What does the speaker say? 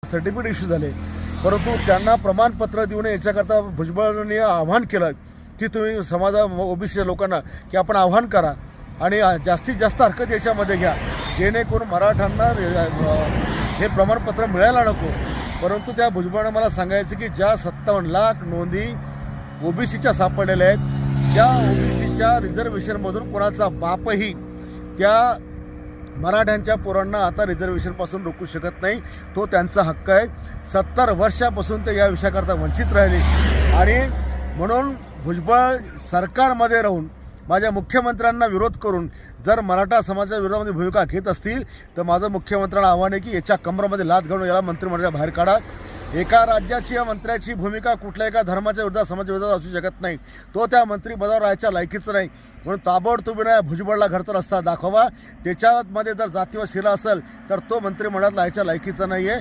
Certificate issue झाले, परंतु त्यांना प्रमाणपत्र देऊन याच्याकरता भुजबळांनी आव्हान केलं की तुम्ही समाजा ओबीसीच्या लोकांना की आपण आव्हान करा आणि जास्तीत जास्त हरकत याच्यामध्ये घ्या, जेणेकरून मराठ्यांना हे प्रमाणपत्र मिळायला नको. परंतु त्या भुजबळांना मला सांगायचं की ज्या 57 लाख नोंदी ओबीसीच्या सापडलेल्या आहेत, त्या ओबीसीच्या रिझर्वेशनमधून कोणाचा बापही त्या मराठ्यांच्या पोरांना आता रिझर्वेशनपासून रोखू शकत नाही. तो त्यांचा हक्क आहे. 70 वर्षापासून ते या विषयाकरता वंचित राहिले आणि म्हणून भुजबळ सरकारमध्ये राहून माझ्या मुख्यमंत्र्यांना विरोध करून जर मराठा समाजाच्या विरोधामध्ये भूमिका घेत असतील तर माझं मुख्यमंत्र्यांना आव्हान आहे की याच्या कमरामध्ये लाथ घालून याला मंत्रिमंडळाच्या बाहेर काढा. एका राज्याची या मंत्र्याची भूमिका कुठल्या एका धर्माच्या विरोधात समाजाच्या विरोधात असू शकत नाही. तो त्या मंत्रिपदावर राहायच्या लायकीचं नाही. म्हणून ताबडतोबीने भुजबळला घरचा रस्ता दाखवा. त्याच्यामध्ये जर जातीवर शिरा असेल तर तो मंत्रिमंडळात राहायच्या लायकीचा नाही आहे.